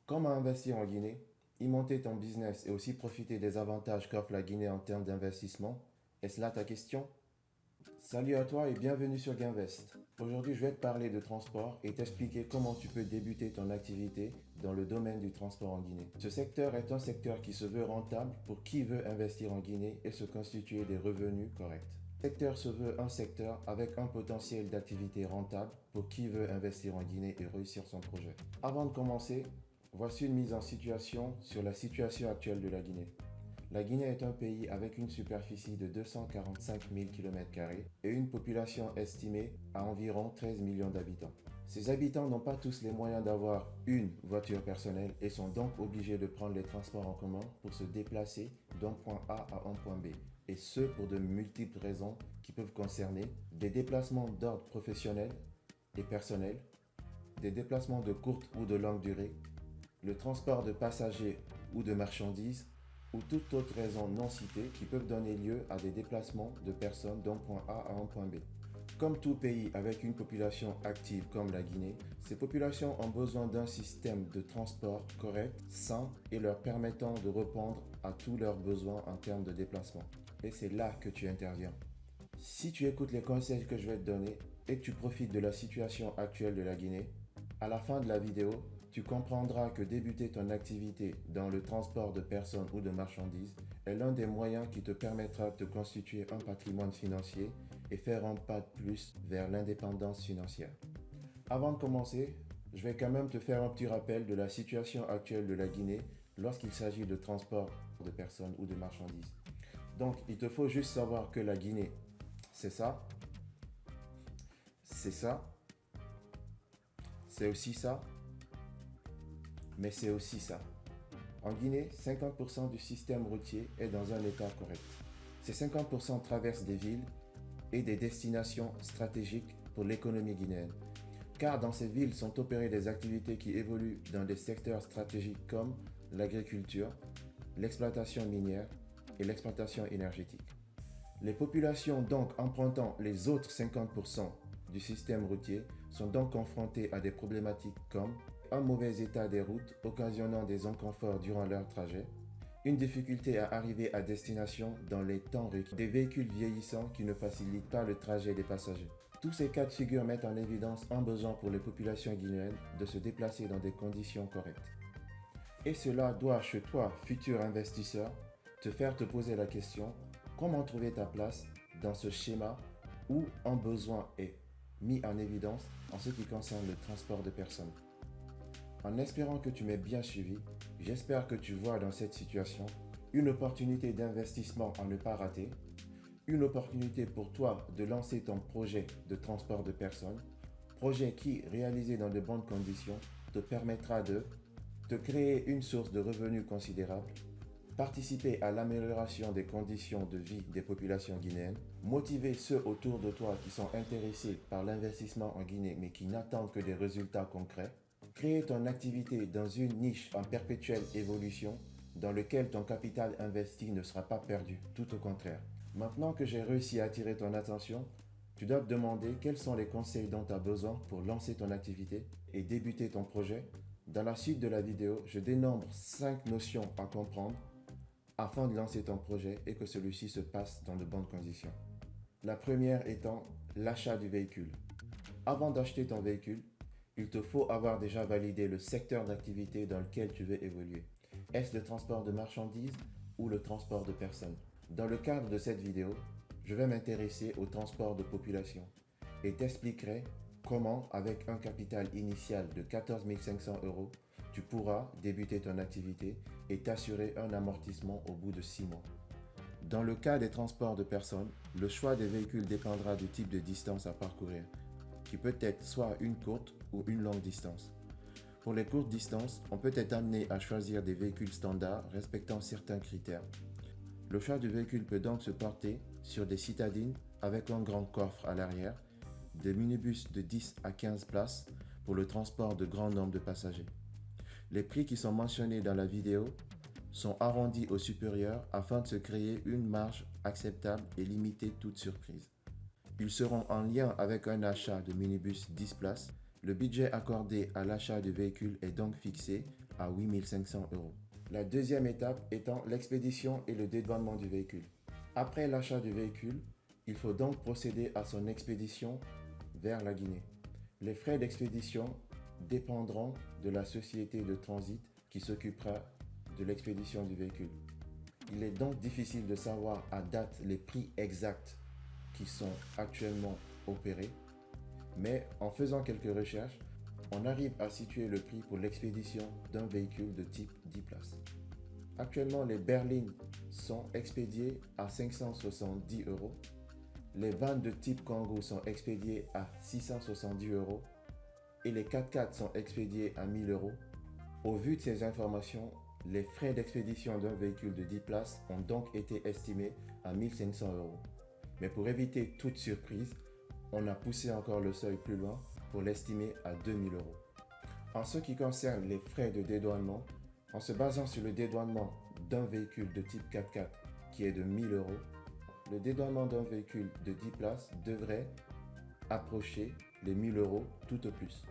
Comment investir en Guinée, y monter ton business et aussi profiter des avantages qu'offre la Guinée en termes d'investissement? Est-ce là ta question? Salut à toi et bienvenue sur Gainvest. Aujourd'hui, je vais te parler de transport et t'expliquer comment tu peux débuter ton activité dans le domaine du transport en Guinée. Ce secteur est un secteur qui se veut rentable pour qui veut investir en Guinée et se constituer des revenus corrects. Ce secteur se veut un secteur avec un potentiel d'activité rentable pour qui veut investir en Guinée et réussir son projet. Avant de commencer, voici une mise en situation sur la situation actuelle de la Guinée. La Guinée est un pays avec une superficie de 245 000 km² et une population estimée à environ 13 millions d'habitants. Ces habitants n'ont pas tous les moyens d'avoir une voiture personnelle et sont donc obligés de prendre les transports en commun pour se déplacer d'un point A à un point B, et ce pour de multiples raisons qui peuvent concerner des déplacements d'ordre professionnel et personnel, des déplacements de courte ou de longue durée, le transport de passagers ou de marchandises, ou toute autre raison non citée qui peuvent donner lieu à des déplacements de personnes d'un point A à un point B. Comme tout pays avec une population active comme la Guinée, ces populations ont besoin d'un système de transport correct, sain et leur permettant de répondre à tous leurs besoins en termes de déplacement. Et c'est là que tu interviens. Si tu écoutes les conseils que je vais te donner et que tu profites de la situation actuelle de la Guinée, à la fin de la vidéo, tu comprendras que débuter ton activité dans le transport de personnes ou de marchandises est l'un des moyens qui te permettra de te constituer un patrimoine financier et faire un pas de plus vers l'indépendance financière. Avant de commencer, je vais quand même te faire un petit rappel de la situation actuelle de la Guinée lorsqu'il s'agit de transport de personnes ou de marchandises. Donc, il te faut juste savoir que la Guinée, c'est ça, c'est ça, c'est aussi ça, mais c'est aussi ça. En Guinée, 50% du système routier est dans un état correct. Ces 50% traversent des villes et des destinations stratégiques pour l'économie guinéenne. Car dans ces villes sont opérées des activités qui évoluent dans des secteurs stratégiques comme l'agriculture, l'exploitation minière et l'exploitation énergétique. Les populations donc empruntant les autres 50% du système routier sont donc confrontées à des problématiques comme un mauvais état des routes occasionnant des inconforts durant leur trajet, une difficulté à arriver à destination dans les temps requis, des véhicules vieillissants qui ne facilitent pas le trajet des passagers. Tous ces cas de figure mettent en évidence un besoin pour les populations guinéennes de se déplacer dans des conditions correctes. Et cela doit, chez toi, futur investisseur, te faire te poser la question: comment trouver ta place dans ce schéma où un besoin est mis en évidence en ce qui concerne le transport de personnes? En espérant que tu m'aies bien suivi, j'espère que tu vois dans cette situation une opportunité d'investissement à ne pas rater, une opportunité pour toi de lancer ton projet de transport de personnes, projet qui, réalisé dans de bonnes conditions, te permettra de te créer une source de revenus considérable, participer à l'amélioration des conditions de vie des populations guinéennes, motiver ceux autour de toi qui sont intéressés par l'investissement en Guinée mais qui n'attendent que des résultats concrets, créer ton activité dans une niche en perpétuelle évolution dans laquelle ton capital investi ne sera pas perdu, tout au contraire. Maintenant que j'ai réussi à attirer ton attention, tu dois te demander quels sont les conseils dont tu as besoin pour lancer ton activité et débuter ton projet. Dans la suite de la vidéo, je dénombre 5 notions à comprendre afin de lancer ton projet et que celui-ci se passe dans de bonnes conditions. La première étant l'achat du véhicule. Avant d'acheter ton véhicule, il te faut avoir déjà validé le secteur d'activité dans lequel tu veux évoluer. Est-ce le transport de marchandises ou le transport de personnes? Dans le cadre de cette vidéo, je vais m'intéresser au transport de population et t'expliquerai comment, avec un capital initial de 14 500 euros, tu pourras débuter ton activité et t'assurer un amortissement au bout de 6 mois. Dans le cas des transports de personnes, le choix des véhicules dépendra du type de distance à parcourir, qui peut être soit une courte ou une longue distance. Pour les courtes distances, on peut être amené à choisir des véhicules standards respectant certains critères. Le choix du véhicule peut donc se porter sur des citadines avec un grand coffre à l'arrière, des minibus de 10 à 15 places pour le transport de grand nombre de passagers. Les prix qui sont mentionnés dans la vidéo sont arrondis au supérieur afin de se créer une marge acceptable et limiter toute surprise. Ils seront en lien avec un achat de minibus 10 places. Le budget accordé à l'achat du véhicule est donc fixé à 8 500 euros. La deuxième étape étant l'expédition et le dédouanement du véhicule. Après l'achat du véhicule, il faut donc procéder à son expédition vers la Guinée. Les frais d'expédition dépendront de la société de transit qui s'occupera de l'expédition du véhicule. Il est donc difficile de savoir à date les prix exacts qui sont actuellement opérés, mais en faisant quelques recherches, on arrive à situer le prix pour l'expédition d'un véhicule de type 10 places. Actuellement, les berlines sont expédiées à 570 euros. Les vannes de type Kangoo sont expédiées à 670 euros et les 4x4 sont expédiés à 1000 euros. Au vu de ces informations, les frais d'expédition d'un véhicule de 10 places ont donc été estimés à 1500 euros. Mais pour éviter toute surprise, on a poussé encore le seuil plus loin pour l'estimer à 2000 euros. En ce qui concerne les frais de dédouanement, en se basant sur le dédouanement d'un véhicule de type 4x4 qui est de 1000 euros, le dédouanement d'un véhicule de 10 places devrait approcher les 1000 euros tout au plus.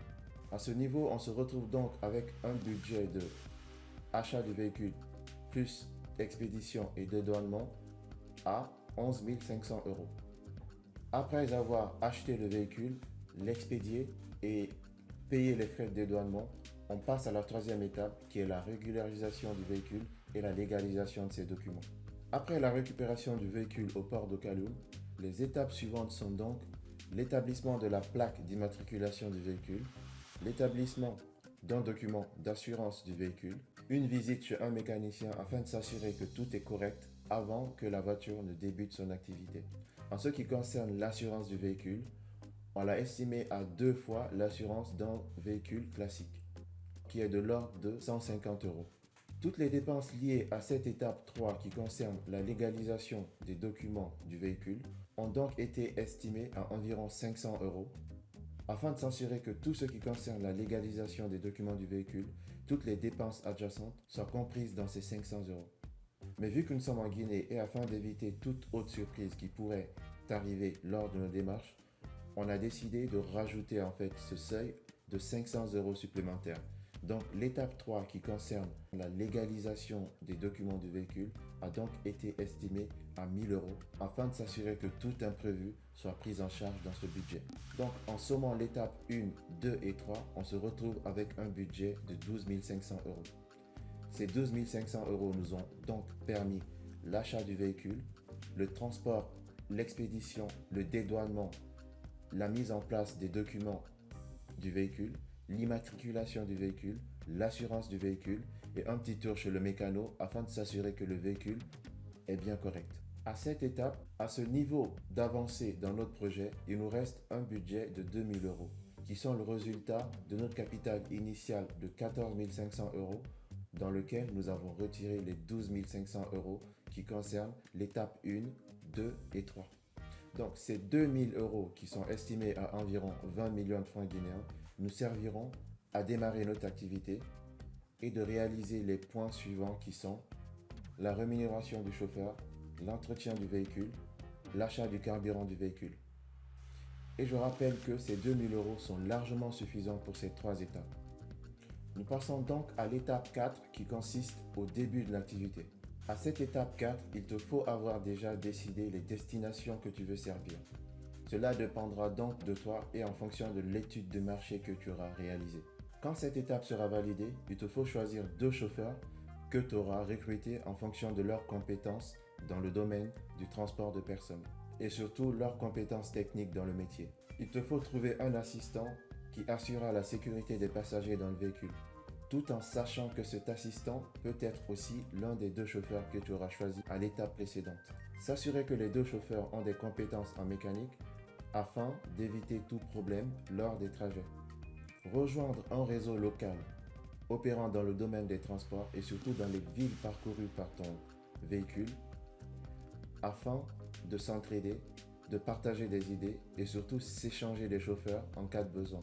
À ce niveau, on se retrouve donc avec un budget de achat du véhicule plus expédition et dédouanement à 11 500 euros. Après avoir acheté le véhicule, l'expédier et payer les frais de dédouanement, on passe à la troisième étape qui est la régularisation du véhicule et la légalisation de ses documents. Après la récupération du véhicule au port de Kaloum, les étapes suivantes sont donc l'établissement de la plaque d'immatriculation du véhicule, l'établissement d'un document d'assurance du véhicule, une visite chez un mécanicien afin de s'assurer que tout est correct avant que la voiture ne débute son activité. En ce qui concerne l'assurance du véhicule, on l'a estimé à 2 fois l'assurance d'un véhicule classique, qui est de l'ordre de 150 euros. Toutes les dépenses liées à cette étape 3 qui concerne la légalisation des documents du véhicule ont donc été estimées à environ 500 euros, afin de s'assurer que tout ce qui concerne la légalisation des documents du véhicule, toutes les dépenses adjacentes soient comprises dans ces 500 euros. Mais vu que nous sommes en Guinée et afin d'éviter toute autre surprise qui pourrait arriver lors de nos démarches, on a décidé de rajouter en fait ce seuil de 500 euros supplémentaires. Donc l'étape 3 qui concerne la légalisation des documents du véhicule a donc été estimée à 1000 euros afin de s'assurer que tout imprévu soit pris en charge dans ce budget. Donc en sommant l'étape 1, 2 et 3, on se retrouve avec un budget de 12 500 euros. Ces 12 500 euros nous ont donc permis l'achat du véhicule, le transport, l'expédition, le dédouanement, la mise en place des documents du véhicule, l'immatriculation du véhicule, l'assurance du véhicule et un petit tour chez le mécano afin de s'assurer que le véhicule est bien correct. À cette étape, à ce niveau d'avancée dans notre projet, il nous reste un budget de 2000 euros qui sont le résultat de notre capital initial de 14 500 euros dans lequel nous avons retiré les 12 500 euros qui concernent l'étape 1, 2 et 3. Donc ces 2000 euros qui sont estimés à environ 20 millions de francs guinéens nous serviront à démarrer notre activité et de réaliser les points suivants qui sont la rémunération du chauffeur, l'entretien du véhicule, l'achat du carburant du véhicule. Et je rappelle que ces 2000 euros sont largement suffisants pour ces 3 étapes. Nous passons donc à l'étape 4 qui consiste au début de l'activité. À cette étape 4, il te faut avoir déjà décidé les destinations que tu veux servir. Cela dépendra donc de toi et en fonction de l'étude de marché que tu auras réalisée. Quand cette étape sera validée, il te faut choisir 2 chauffeurs que tu auras recrutés en fonction de leurs compétences dans le domaine du transport de personnes et surtout leurs compétences techniques dans le métier. Il te faut trouver un assistant qui assurera la sécurité des passagers dans le véhicule, tout en sachant que cet assistant peut être aussi l'un des 2 chauffeurs que tu auras choisi à l'étape précédente. S'assurer que les 2 chauffeurs ont des compétences en mécanique afin d'éviter tout problème lors des trajets. Rejoindre un réseau local opérant dans le domaine des transports et surtout dans les villes parcourues par ton véhicule afin de s'entraider, de partager des idées et surtout s'échanger des chauffeurs en cas de besoin.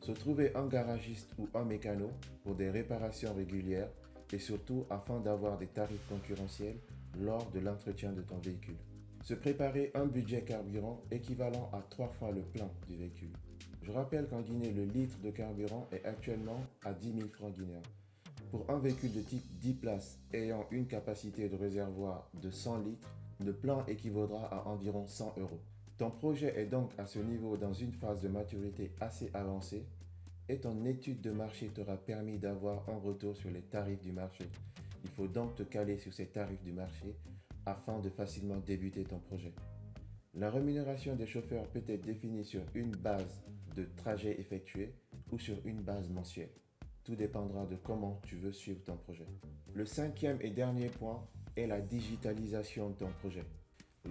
Se trouver un garagiste ou un mécano pour des réparations régulières et surtout afin d'avoir des tarifs concurrentiels lors de l'entretien de ton véhicule. Se préparer un budget carburant équivalent à 3 fois le plein du véhicule. Je rappelle qu'en Guinée, le litre de carburant est actuellement à 10 000 francs guinéens. Pour un véhicule de type 10 places ayant une capacité de réservoir de 100 litres, le plan équivaudra à environ 100 euros. Ton projet est donc à ce niveau dans une phase de maturité assez avancée et ton étude de marché t'aura permis d'avoir un retour sur les tarifs du marché. Il faut donc te caler sur ces tarifs du marché afin de facilement débuter ton projet. La rémunération des chauffeurs peut être définie sur une base de trajet effectué ou sur une base mensuelle. Tout dépendra de comment tu veux suivre ton projet. Le cinquième et dernier point est la digitalisation de ton projet.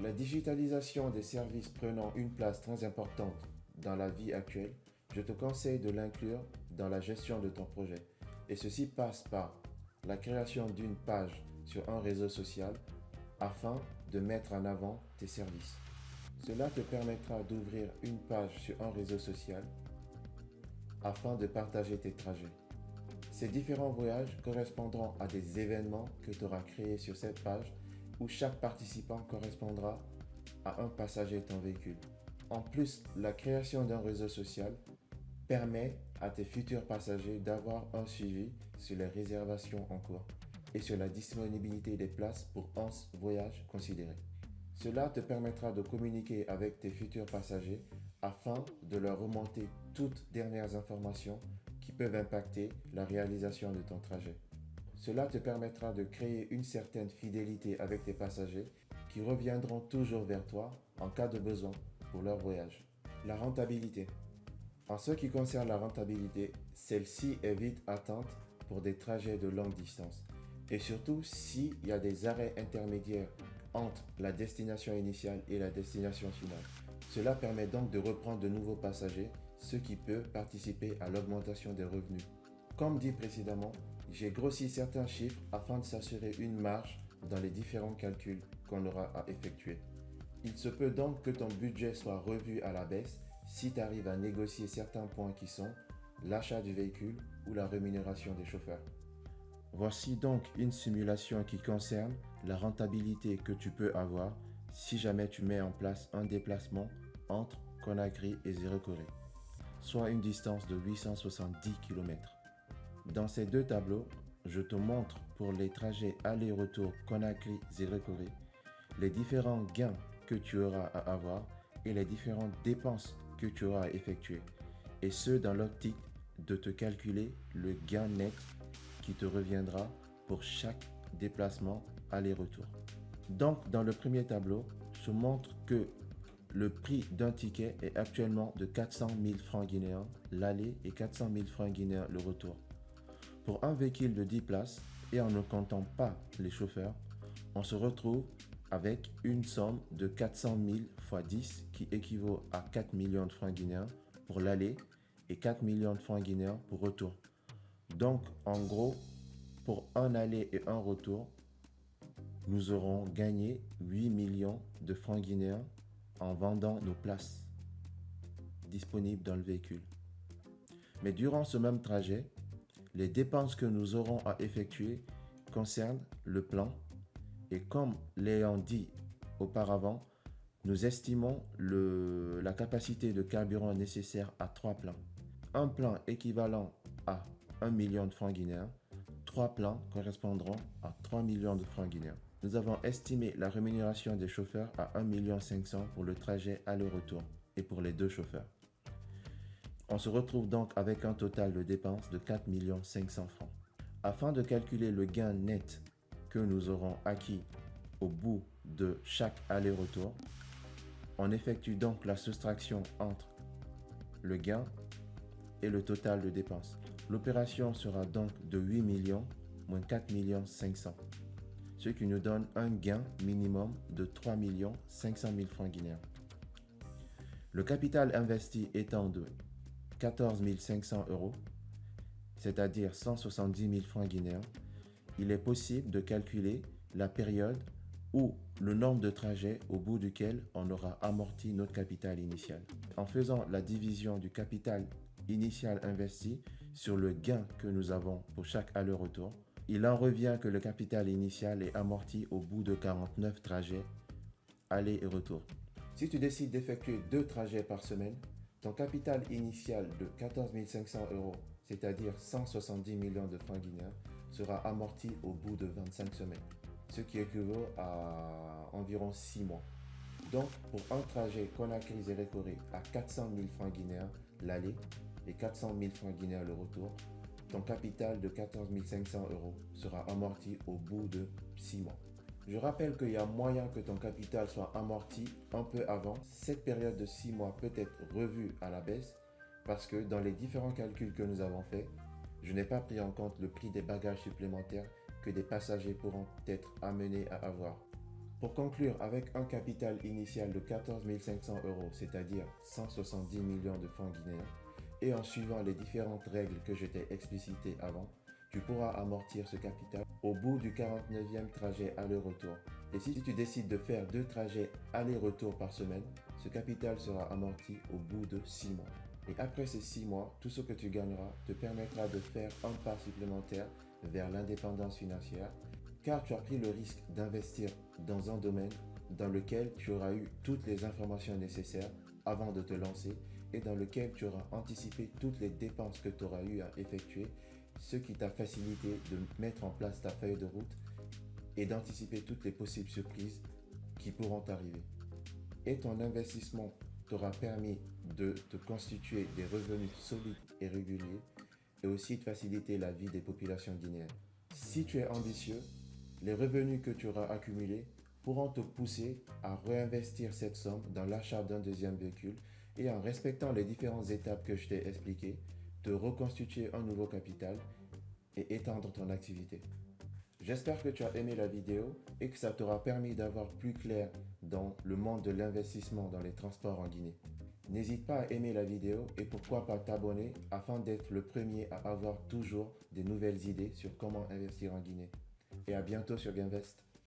La digitalisation des services prenant une place très importante dans la vie actuelle, je te conseille de l'inclure dans la gestion de ton projet. Et ceci passe par la création d'une page sur un réseau social afin de mettre en avant tes services. Cela te permettra d'ouvrir une page sur un réseau social afin de partager tes trajets. Ces différents voyages correspondront à des événements que tu auras créés sur cette page où chaque participant correspondra à un passager de ton véhicule. En plus, la création d'un réseau social permet à tes futurs passagers d'avoir un suivi sur les réservations en cours et sur la disponibilité des places pour 11 voyages considérés. Cela te permettra de communiquer avec tes futurs passagers afin de leur remonter toutes dernières informations qui peuvent impacter la réalisation de ton trajet. Cela te permettra de créer une certaine fidélité avec tes passagers qui reviendront toujours vers toi en cas de besoin pour leur voyage. La rentabilité. En ce qui concerne la rentabilité, celle-ci est vite atteinte pour des trajets de longue distance. Et surtout s'il y a des arrêts intermédiaires entre la destination initiale et la destination finale. Cela permet donc de reprendre de nouveaux passagers, ce qui peut participer à l'augmentation des revenus. Comme dit précédemment, j'ai grossi certains chiffres afin de s'assurer une marge dans les différents calculs qu'on aura à effectuer. Il se peut donc que ton budget soit revu à la baisse si tu arrives à négocier certains points qui sont l'achat du véhicule ou la rémunération des chauffeurs. Voici donc une simulation qui concerne la rentabilité que tu peux avoir si jamais tu mets en place un déplacement entre Conakry et Zéro-Corée, soit une distance de 870 km. Dans ces deux tableaux, je te montre pour les trajets aller-retour Conakry-Zéro-Corée les différents gains que tu auras à avoir et les différentes dépenses que tu auras à effectuer, et ce dans l'optique de te calculer le gain net qui te reviendra pour chaque déplacement aller-retour. Donc dans le premier tableau, je montre que le prix d'un ticket est actuellement de 400 000 francs guinéens l'aller et 400 000 francs guinéens le retour. Pour un véhicule de 10 places et en ne comptant pas les chauffeurs, on se retrouve avec une somme de 400 000 x 10 qui équivaut à 4 millions de francs guinéens pour l'aller et 4 millions de francs guinéens pour retour. Donc en gros, pour un aller et un retour, nous aurons gagné 8 millions de francs guinéens en vendant nos places disponibles dans le véhicule. Mais durant ce même trajet, les dépenses que nous aurons à effectuer concernent le plan et comme l'ayant dit auparavant, nous estimons la capacité de carburant nécessaire à 3 plans. Un plan équivalent à 1 million de francs guinéens, 3 plans correspondront à 3 millions de francs guinéens. Nous avons estimé la rémunération des chauffeurs à 1 500 000 pour le trajet aller-retour et pour les deux chauffeurs. On se retrouve donc avec un total de dépenses de 4 500 000 francs. Afin de calculer le gain net que nous aurons acquis au bout de chaque aller-retour, on effectue donc la soustraction entre le gain et le total de dépenses. L'opération sera donc de 8 millions moins 4 500 000, ce qui nous donne un gain minimum de 3 500 000 francs guinéens. Le capital investi étant de 14 500 euros, c'est-à-dire 170 000 francs guinéens, il est possible de calculer la période ou le nombre de trajets au bout duquel on aura amorti notre capital initial. En faisant la division du capital initial investi sur le gain que nous avons pour chaque aller-retour, il en revient que le capital initial est amorti au bout de 49 trajets aller et retour. Si tu décides d'effectuer 2 trajets par semaine, ton capital initial de 14 500 euros, c'est-à-dire 170 millions de francs guinéens, sera amorti au bout de 25 semaines, ce qui équivaut à environ 6 mois. Donc, pour un trajet Conakry Zérékoré à 400 000 francs guinéens l'aller et 400 000 francs guinéens le retour, ton capital de 14 500 euros sera amorti au bout de 6 mois. Je rappelle qu'il y a moyen que ton capital soit amorti un peu avant. Cette période de 6 mois peut être revue à la baisse parce que dans les différents calculs que nous avons faits, je n'ai pas pris en compte le prix des bagages supplémentaires que des passagers pourront être amenés à avoir. Pour conclure, avec un capital initial de 14 500 euros, c'est-à-dire 170 millions de francs guinéens, et en suivant les différentes règles que je t'ai explicitées avant, tu pourras amortir ce capital au bout du 49e trajet aller-retour. Et si tu décides de faire 2 trajets aller-retour par semaine, ce capital sera amorti au bout de 6 mois. Et après ces 6 mois, tout ce que tu gagneras te permettra de faire un pas supplémentaire vers l'indépendance financière, car tu as pris le risque d'investir dans un domaine dans lequel tu auras eu toutes les informations nécessaires avant de te lancer et dans lequel tu auras anticipé toutes les dépenses que tu auras eu à effectuer, ce qui t'a facilité de mettre en place ta feuille de route et d'anticiper toutes les possibles surprises qui pourront arriver. Et ton investissement t'aura permis de te constituer des revenus solides et réguliers et aussi de faciliter la vie des populations guinéennes. Si tu es ambitieux, les revenus que tu auras accumulés pourront te pousser à réinvestir cette somme dans l'achat d'un deuxième véhicule et en respectant les différentes étapes que je t'ai expliquées, te reconstituer un nouveau capital et étendre ton activité. J'espère que tu as aimé la vidéo et que ça t'aura permis d'avoir plus clair dans le monde de l'investissement dans les transports en Guinée. N'hésite pas à aimer la vidéo et pourquoi pas t'abonner afin d'être le premier à avoir toujours des nouvelles idées sur comment investir en Guinée. Et à bientôt sur Gainvest.